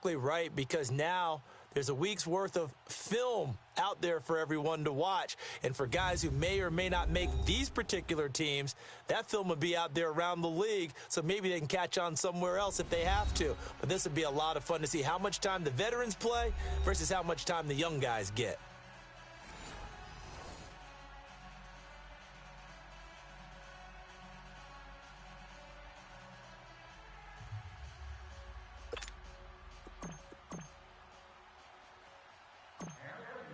exactly right, because now there's a week's worth of film out there for everyone to watch. And for guys who may or may not make these particular teams, that film will be out there around the league, so maybe they can catch on somewhere else if they have to. But this would be a lot of fun to see how much time the veterans play versus how much time the young guys get.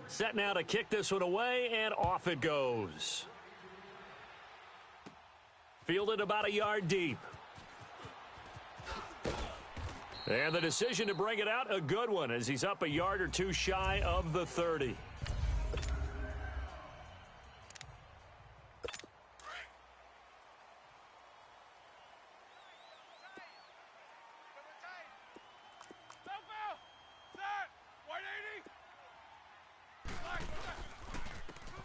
Set now to kick this one away, and off it goes. Fielded about a yard deep. And the decision to bring it out, a good one, as he's up a yard or two shy of the 30.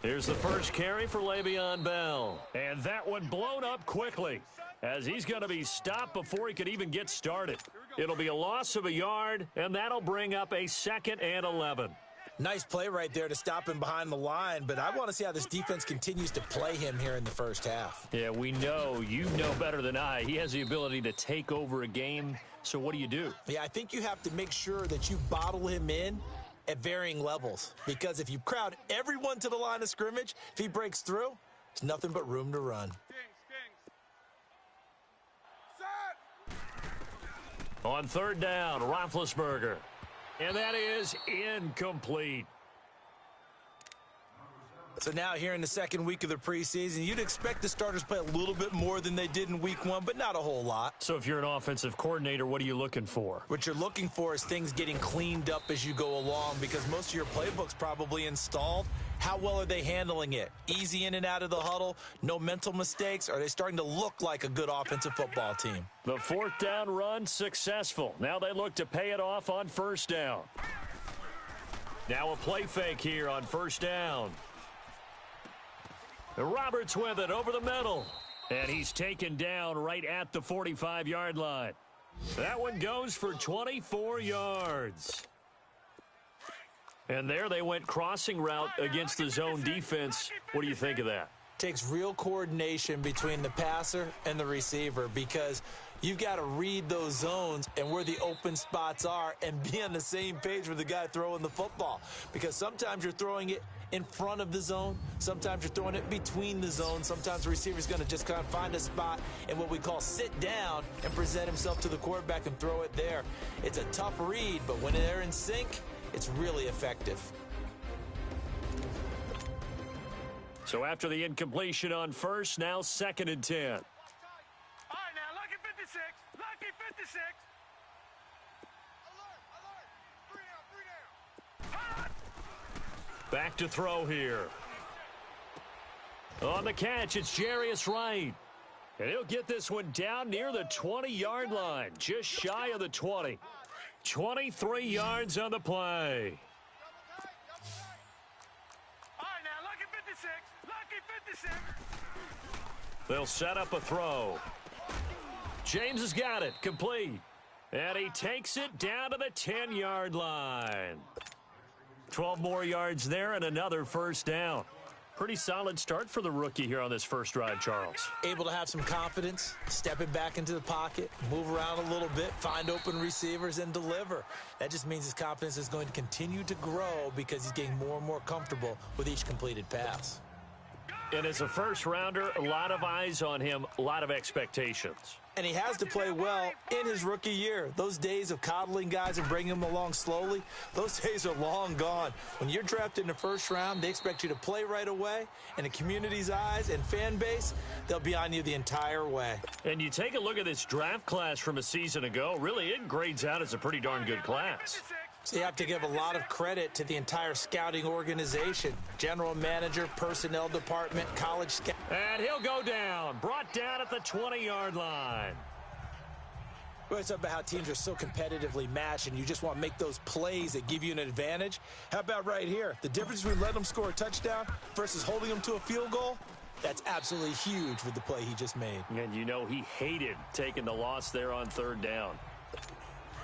Here's the first carry for Le'Veon Bell. And that one blown up quickly, as he's going to be stopped before he could even get started. It'll be a loss of a yard, and that'll bring up a 2nd and 11. Nice play right there to stop him behind the line, but I want to see how this defense continues to play him here in the first half. Yeah, we know. You know better than I. He has the ability to take over a game, so what do? Yeah, I think you have to make sure that you bottle him in at varying levels, because if you crowd everyone to the line of scrimmage, if he breaks through, there's nothing but room to run. On 3rd down, Roethlisberger. And that is incomplete. So now here in the second week of the preseason, you'd expect the starters to play a little bit more than they did in week 1, but not a whole lot. So if you're an offensive coordinator, what are you looking for? What you're looking for is things getting cleaned up as you go along, because most of your playbook's probably installed. How well are they handling it? Easy in and out of the huddle, no mental mistakes? Are they starting to look like a good offensive football team? The 4th down run successful. Now they look to pay it off on 1st down. Now a play fake here on 1st down. Roberts with it over the middle. And he's taken down right at the 45-yard line. That one goes for 24 yards. And there they went crossing route against the zone defense. What do you think of that? Takes real coordination between the passer and the receiver, because you've got to read those zones and where the open spots are and be on the same page with the guy throwing the football. Because sometimes you're throwing it in front of the zone. Sometimes you're throwing it between the zones. Sometimes the receiver's going to just kind of find a spot and what we call sit down and present himself to the quarterback and throw it there. It's a tough read, but when they're in sync, it's really effective. So after the incompletion on 1st, now 2nd and 10. All right, now, lucky 56. Lucky 56. Alert, alert. 3 down. Back to throw here. On the catch, it's Jarius Wright. And he'll get this one down near the 20-yard line, just shy of the 20. 23 yards on the play. All right, now, lucky 56. Lucky 56. They'll set up a throw. James has got it, complete. And he takes it down to the 10-yard line. 12 more yards there and another 1st down. Pretty solid start for the rookie here on this first drive, Charles. Able to have some confidence, stepping back into the pocket, move around a little bit, find open receivers, and deliver. That just means his confidence is going to continue to grow because he's getting more and more comfortable with each completed pass. And as a first-rounder, a lot of eyes on him, a lot of expectations. And he has to play well in his rookie year. Those days of coddling guys and bringing them along slowly, those days are long gone. When you're drafted in the 1st round, they expect you to play right away. And the community's eyes and fan base, they'll be on you the entire way. And you take a look at this draft class from a season ago, really it grades out as a pretty darn good class. So you have to give a lot of credit to the entire scouting organization, general manager, personnel department, college scout. And he'll go down, brought down at the 20-yard line. We always talk about how teams are so competitively matched and you just want to make those plays that give you an advantage. How about right here? The difference between letting them score a touchdown versus holding them to a field goal, that's absolutely huge with the play he just made. And you know he hated taking the loss there on 3rd down.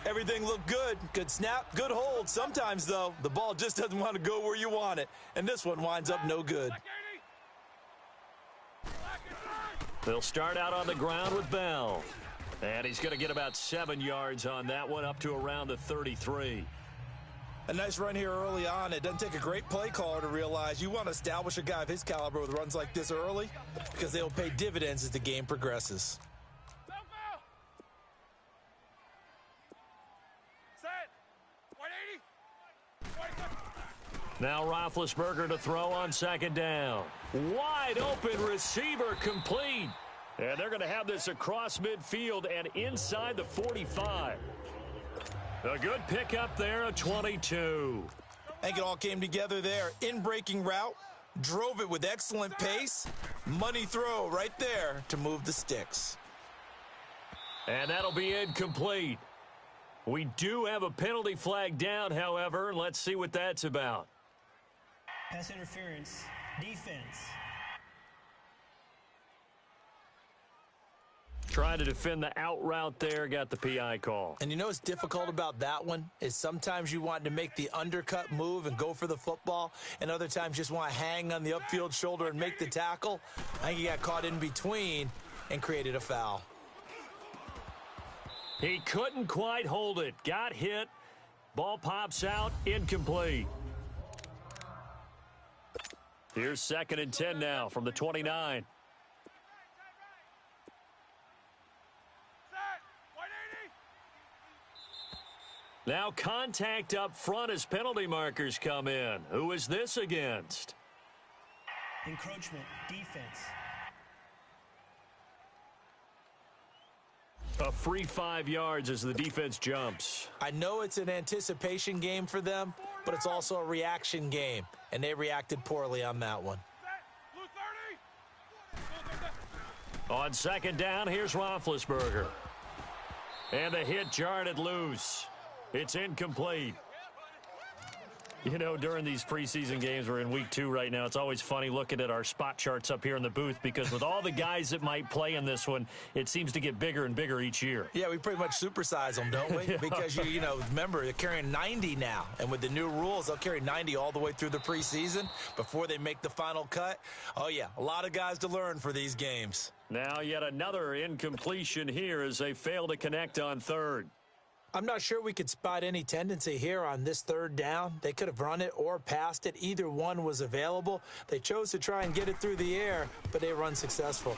Everything looked good. Good snap, good hold. Sometimes, though, the ball just doesn't want to go where you want it. And this one winds up no good. They'll start out on the ground with Bell. And he's going to get about 7 yards on that one, up to around the 33. A nice run here early on. It doesn't take a great play caller to realize you want to establish a guy of his caliber with runs like this early because they'll pay dividends as the game progresses. Now Roethlisberger to throw on second down. Wide open receiver complete. And they're going to have this across midfield and inside the 45. A good pickup there at 22. I think it all came together there. In-breaking route, drove it with excellent pace. Money throw right there to move the sticks. And that'll be incomplete. We do have a penalty flag down, however. Let's see what that's about. Pass interference, defense. Trying to defend the out route there, got the PI call. And you know what's difficult about that one is sometimes you want to make the undercut move and go for the football, and other times just want to hang on the upfield shoulder and make the tackle. I think he got caught in between and created a foul. He couldn't quite hold it. Got hit. Ball pops out. Incomplete. Here's 2nd and 10 now from the 29. Now contact up front as penalty markers come in. Who is this against? Encroachment, defense. A free 5 yards as the defense jumps. I know it's an anticipation game for them, but it's also a reaction game, and they reacted poorly on that one. On 2nd down, here's Roethlisberger. And the hit jarred it loose. It's incomplete. You know, during these preseason games, we're in week 2 right now, it's always funny looking at our spot charts up here in the booth because with all the guys that might play in this one, it seems to get bigger and bigger each year. Yeah, we pretty much supersize them, don't we? Because, you know, remember, they're carrying 90 now. And with the new rules, they'll carry 90 all the way through the preseason before they make the final cut. Oh, yeah, a lot of guys to learn for these games. Now yet another incompletion here as they fail to connect on 3rd. I'm not sure we could spot any tendency here on this 3rd down. They could have run it or passed it. Either one was available. They chose to try and get it through the air, but they were unsuccessful.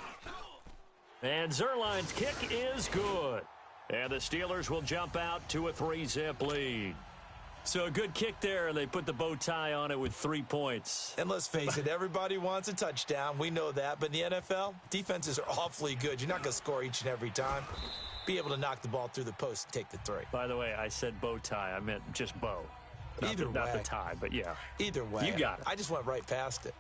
And Zerline's kick is good. And the Steelers will jump out to a 3-zip lead. So a good kick there, and they put the bow tie on it with 3 points. And let's face it, everybody wants a touchdown. We know that. But in the NFL, defenses are awfully good. You're not going to score each and every time. Be able to knock the ball through the post and take the 3. By the way, I said bow tie. I meant just bow. Not Either way. Not the tie, but yeah. Either way. You got it. I just went right past it.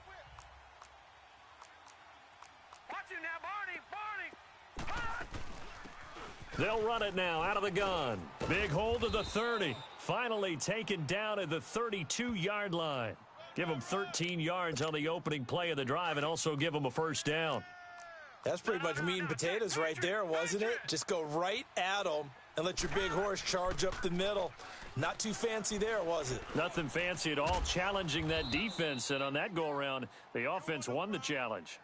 Watch it now, Barney. They'll run it now out of the gun. Big hold of the 30. Finally taken down at the 32-yard line. Give them 13 yards on the opening play of the drive and also give them a 1st down. That's pretty much meat and potatoes right there, wasn't it? Just go right at them and let your big horse charge up the middle. Not too fancy there, was it? Nothing fancy at all, challenging that defense. And on that go-around, the offense won the challenge.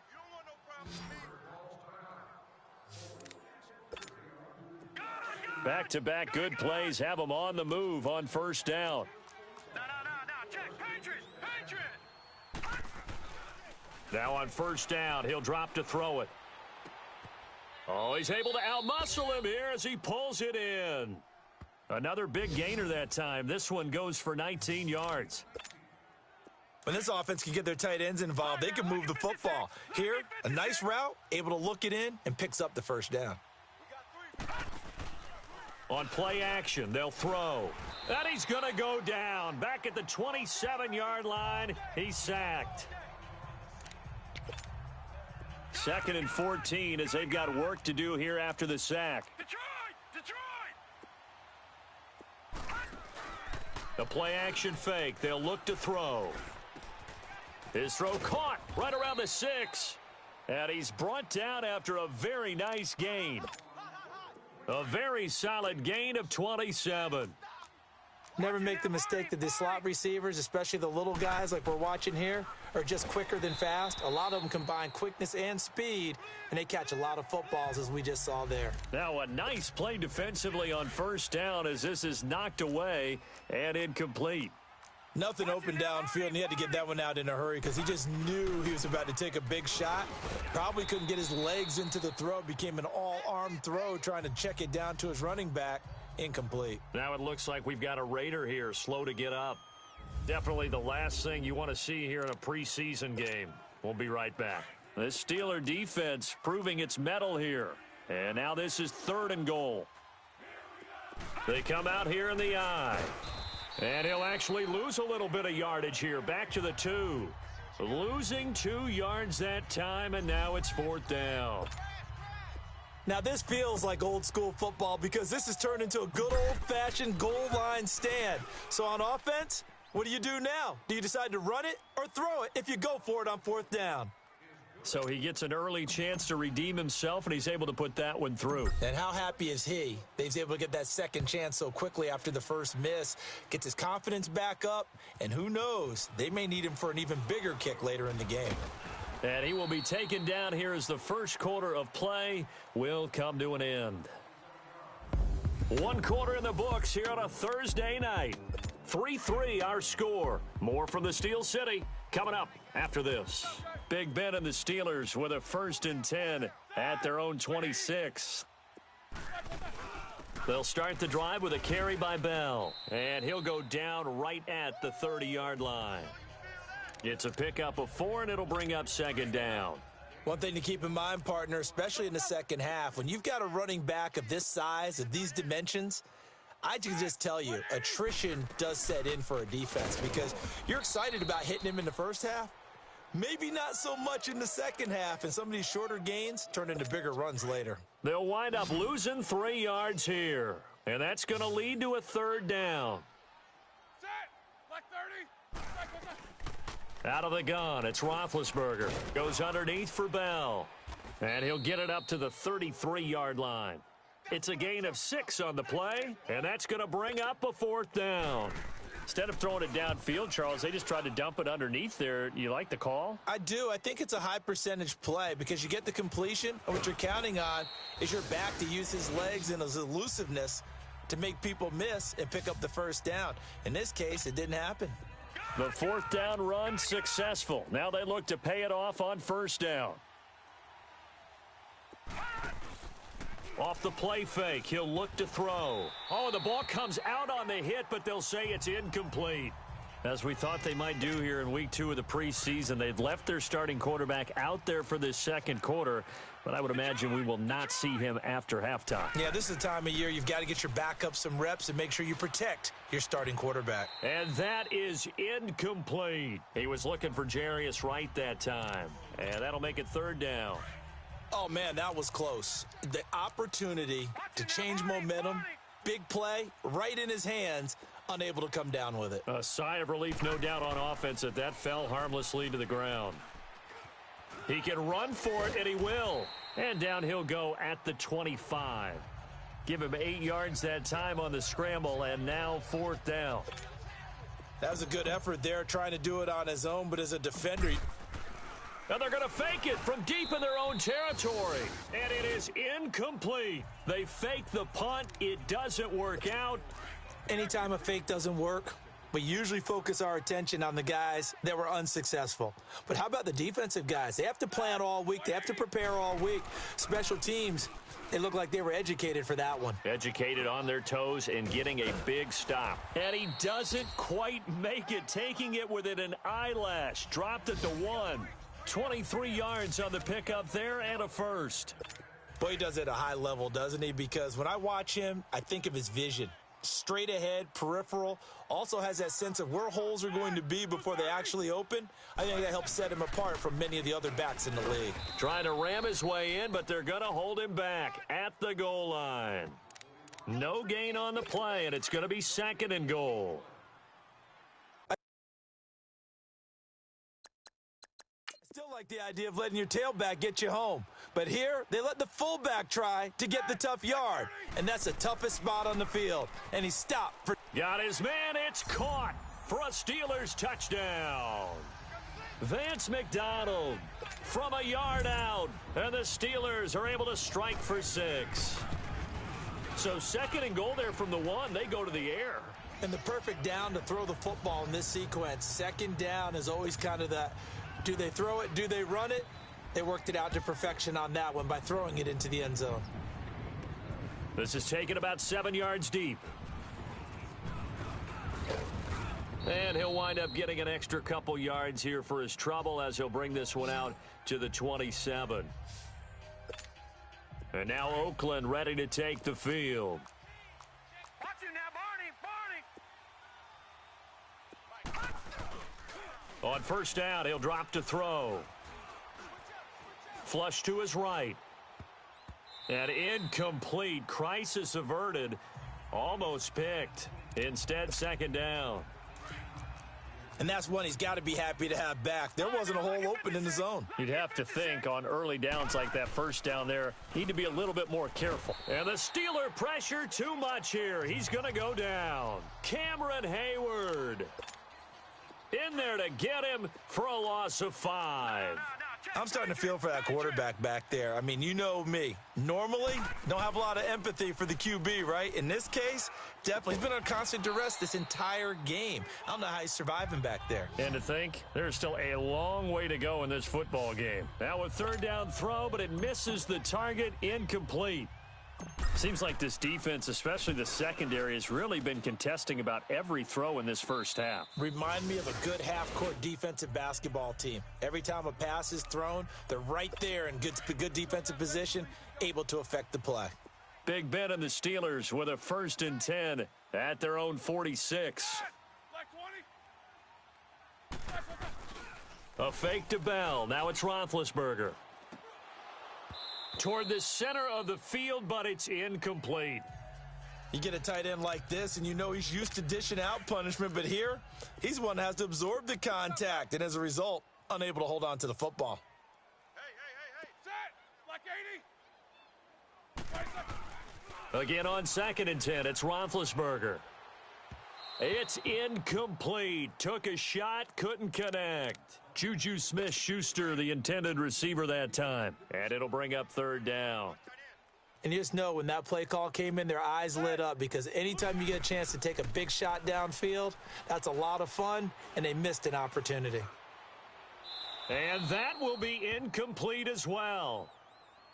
Back-to-back good plays have them on the move on 1st down. No. Check. Patriot. Now on 1st down, he'll drop to throw it. Oh, he's able to outmuscle him here as he pulls it in. Another big gainer that time. This one goes for 19 yards. When this offense can get their tight ends involved, they can move the football. Here, a nice route, able to look it in, and picks up the 1st down. On play action, they'll throw. And he's going to go down. Back at the 27-yard line, he's sacked. 2nd and 14 as they've got work to do here after the sack. Detroit! The play action fake. They'll look to throw. His throw caught right around the 6. And he's brought down after a very nice gain. A very solid gain of 27. Never make the mistake that the slot receivers, especially the little guys like we're watching here, are just quicker than fast. A lot of them combine quickness and speed, and they catch a lot of footballs, as we just saw there. Now a nice play defensively on first down as this is knocked away and incomplete. Nothing open downfield, and he had to get that one out in a hurry because he just knew he was about to take a big shot. Probably couldn't get his legs into the throw. Became an all-arm throw trying to check it down to his running back. Incomplete. Now it looks like we've got a Raider here, slow to get up. Definitely the last thing you want to see here in a preseason game. We'll be right back. This Steeler defense proving its mettle here. And now this is 3rd and goal. They come out here in the eye. And he'll actually lose a little bit of yardage here. Back to the 2. Losing 2 yards that time, and now it's 4th down. Now, this feels like old-school football because this has turned into a good old-fashioned goal line stand. So on offense, what do you do now? Do you decide to run it or throw it if you go for it on 4th down? So he gets an early chance to redeem himself, and he's able to put that one through. And how happy is he? He's able to get that second chance so quickly after the first miss. Gets his confidence back up, and who knows? They may need him for an even bigger kick later in the game. And he will be taken down here as the first quarter of play will come to an end. 1 quarter in the books here on a Thursday night. 3-3 our score. More from the Steel City coming up after this. Big Ben and the Steelers with a 1st and 10 at their own 26. They'll start the drive with a carry by Bell. And he'll go down right at the 30-yard line. It's a pickup of 4, and it'll bring up 2nd down. One thing to keep in mind, partner, especially in the second half, when you've got a running back of this size, of these dimensions, I can just tell you, attrition does set in for a defense because you're excited about hitting him in the first half. Maybe not so much in the second half, and some of these shorter gains turn into bigger runs later. They'll wind up losing 3 yards here, and that's going to lead to a 3rd down. Out of the gun, it's Roethlisberger. Goes underneath for Bell. And he'll get it up to the 33-yard line. It's a gain of 6 on the play, and that's going to bring up a 4th down. Instead of throwing it downfield, Charles, they just tried to dump it underneath there. You like the call? I do. I think it's a high-percentage play because you get the completion, and what you're counting on is your back to use his legs and his elusiveness to make people miss and pick up the 1st down. In this case, it didn't happen. The 4th down run successful. Now they look to pay it off on 1st down. Off the play fake, he'll look to throw. Oh, the ball comes out on the hit, but they'll say it's incomplete. As we thought they might do here in week 2 of the preseason, they've left their starting quarterback out there for this 2nd quarter, but I would imagine we will not see him after halftime. Yeah, this is the time of year you've got to get your backup some reps and make sure you protect your starting quarterback. And that is incomplete. He was looking for Jarius Wright that time, and that'll make it 3rd down. Oh, man, that was close. The opportunity to change momentum, big play, right in his hands, unable to come down with it. A sigh of relief, no doubt, on offense that fell harmlessly to the ground. He can run for it, and he will. And down he'll go at the 25. Give him 8 yards that time on the scramble, and now 4th down. That was a good effort there, trying to do it on his own, but as a defender... And they're going to fake it from deep in their own territory. And it is incomplete. They fake the punt. It doesn't work out. Anytime a fake doesn't work, we usually focus our attention on the guys that were unsuccessful. But how about the defensive guys? They have to plan all week. They have to prepare all week. Special teams, they look like they were educated for that one. Educated on their toes and getting a big stop. And he doesn't quite make it, taking it within an eyelash. Dropped it to 1. 23 yards on the pickup there and a 1st. Boy, he does it at a high level, doesn't he? Because when I watch him, I think of his vision. Straight ahead, peripheral, also has that sense of where holes are going to be before they actually open. I think that helps set him apart from many of the other backs in the league. Trying to ram his way in, but they're going to hold him back at the goal line. No gain on the play, and it's going to be 2nd and goal. Still like like the idea of letting your tailback get you home. But here, they let the fullback try to get the tough yard. And that's the toughest spot on the field. And he stopped for... Got his man. It's caught for a Steelers touchdown. Vance McDonald from a yard out. And the Steelers are able to strike for 6. So 2nd and goal there from the 1. They go to the air. And the perfect down to throw the football in this sequence. 2nd down is always kind of that, do they throw it, do they run it? They worked it out to perfection on that one by throwing it into the end zone. This is taken about 7 yards deep. And he'll wind up getting an extra couple yards here for his trouble as he'll bring this one out to the 27. And now Oakland ready to take the field. Watch him now, Barney. On 1st down, he'll drop to throw. Flush to his right. And incomplete. Crisis averted. Almost picked. Instead, 2nd down. And that's one he's got to be happy to have back. There wasn't a hole open in the zone. You'd have to think on early downs like that 1st down there, need to be a little bit more careful. And the Steeler pressure too much here. He's going to go down. Cameron Hayward in there to get him for a loss of 5. I'm starting to feel for that quarterback back there. I mean, you know me. Normally, don't have a lot of empathy for the QB, right? In this case, definitely. He's been under constant duress this entire game. I don't know how he's surviving back there. And to think, there's still a long way to go in this football game. Now a 3rd down throw, but it misses the target, incomplete. Seems like this defense, especially the secondary, has really been contesting about every throw in this 1st half. Remind me of a good half-court defensive basketball team. Every time a pass is thrown, they're right there in good defensive position, able to affect the play. Big Ben and the Steelers with a 1st and 10 at their own 46. A fake to Bell. Now it's Roethlisberger. Toward the center of the field, but it's incomplete. You get a tight end like this, and you know he's used to dishing out punishment, but here, he's one that has to absorb the contact, and as a result, unable to hold on to the football. Set! Like 80. Again on 2nd and 10, it's Roethlisberger. It's incomplete. Took a shot, couldn't connect. Juju Smith-Schuster, the intended receiver that time. And it'll bring up 3rd down. And you just know when that play call came in, their eyes lit up because anytime you get a chance to take a big shot downfield, that's a lot of fun, and they missed an opportunity. And that will be incomplete as well.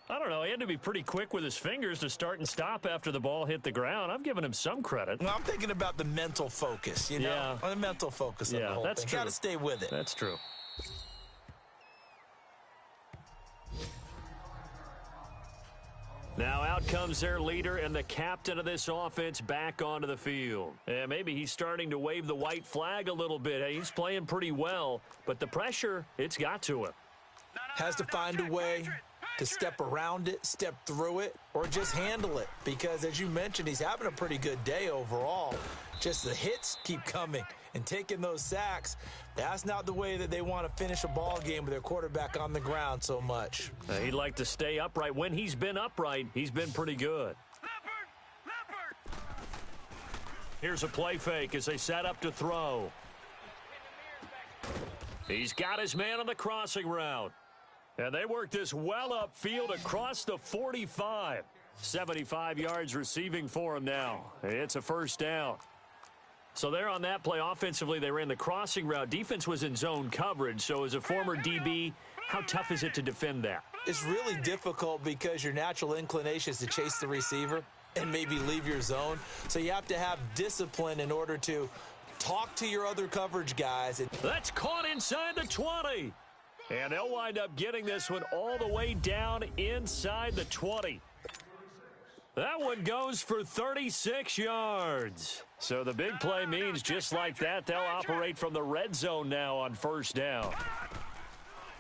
I don't know, he had to be pretty quick with his fingers to start and stop after the ball hit the ground. I'm giving him some credit. Well, I'm thinking about the mental focus, you know? Yeah. On the mental focus of the whole that's thing. true. Got to stay with it. That's true. Now out comes their leader and the captain of this offense back onto the field. And maybe he's starting to wave the white flag a little bit. He's playing pretty well, but the pressure, it's got to him. Has to find a way to step around it, step through it, or just handle it. Because, as you mentioned, he's having a pretty good day overall. Just the hits keep coming and taking those sacks. That's not the way that they want to finish a ball game with their quarterback on the ground so much. He'd like to stay upright. When he's been upright, he's been pretty good. Leopard! Here's a play fake as they set up to throw. He's got his man on the crossing route. And they work this well upfield across the 45. 75 yards receiving for him now. It's a 1st down. So there on that play, offensively, they ran the crossing route. Defense was in zone coverage. So as a former DB, how tough is it to defend that? It's really difficult because your natural inclination is to chase the receiver and maybe leave your zone. So you have to have discipline in order to talk to your other coverage guys. That's caught inside the 20. And they'll wind up getting this one all the way down inside the 20. That one goes for 36 yards. So the big play means just like that, they'll operate from the red zone now on 1st down.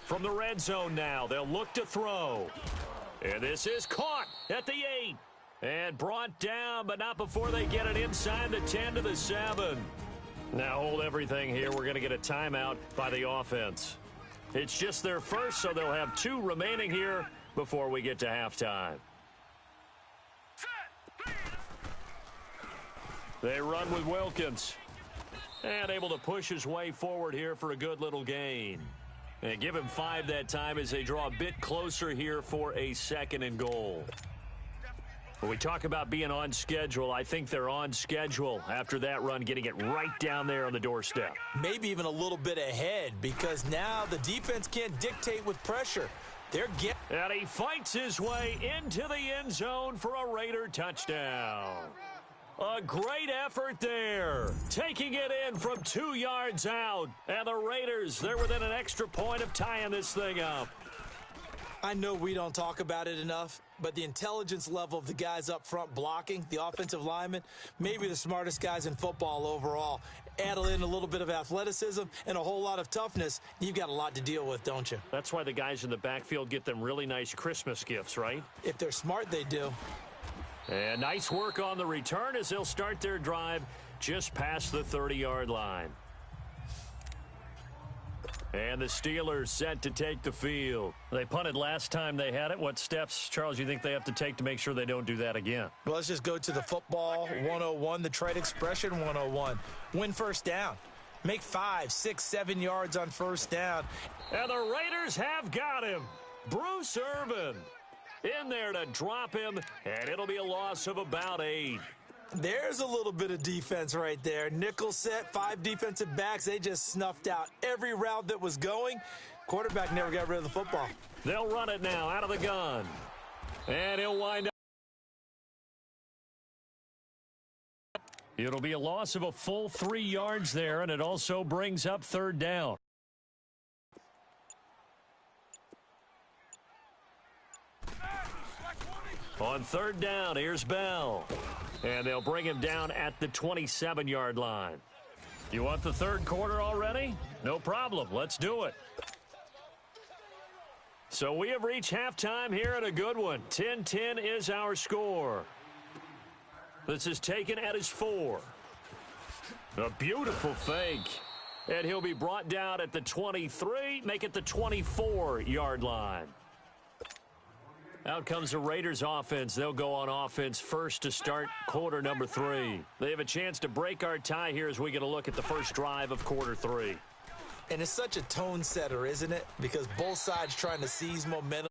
From the red zone now, they'll look to throw. And this is caught at the 8. And brought down, but not before they get it inside the 10 to the 7. Now hold everything here. We're going to get a timeout by the offense. It's just their first, so they'll have 2 remaining here before we get to halftime. They run with Wilkins. And able to push his way forward here for a good little gain. And give him 5 that time as they draw a bit closer here for a 2nd and goal. When we talk about being on schedule, I think they're on schedule after that run, getting it right down there on the doorstep. Maybe even a little bit ahead, because now the defense can't dictate with pressure. And he fights his way into the end zone for a Raider touchdown. A great effort there, taking it in from 2 yards out. And the Raiders, they're within an extra point of tying this thing up. I know we don't talk about it enough, but the intelligence level of the guys up front blocking, the offensive linemen, maybe the smartest guys in football overall. Add in a little bit of athleticism and a whole lot of toughness, you've got a lot to deal with, don't you? That's why the guys in the backfield get them really nice Christmas gifts, right? If they're smart, they do. And nice work on the return as they'll start their drive just past the 30-yard line. And the Steelers set to take the field. They punted last time they had it. What steps, Charles, you think they have to take to make sure they don't do that again? Well, let's just go to the football 101, the trade expression 101. Win first down. Make 5, 6, 7 yards on first down. And the Raiders have got him. Bruce Irvin in there to drop him, and it'll be a loss of about 8. There's a little bit of defense right there. Nickel set, 5 defensive backs. They just snuffed out every route that was going. Quarterback never got rid of the football. They'll run it now out of the gun. And he'll wind up. It'll be a loss of a full 3 yards there, and it also brings up 3rd down. On 3rd down, here's Bell. And they'll bring him down at the 27-yard line. You want the 3rd quarter already? No problem. Let's do it. So we have reached halftime here at a good one. 10-10 is our score. This is taken at his 4. A beautiful fake. And he'll be brought down at the 23, make it the 24-yard line. Out comes the Raiders offense. They'll go on offense first to start quarter number 3. They have a chance to break our tie here as we get a look at the first drive of quarter 3. And it's such a tone setter, isn't it? Because both sides trying to seize momentum.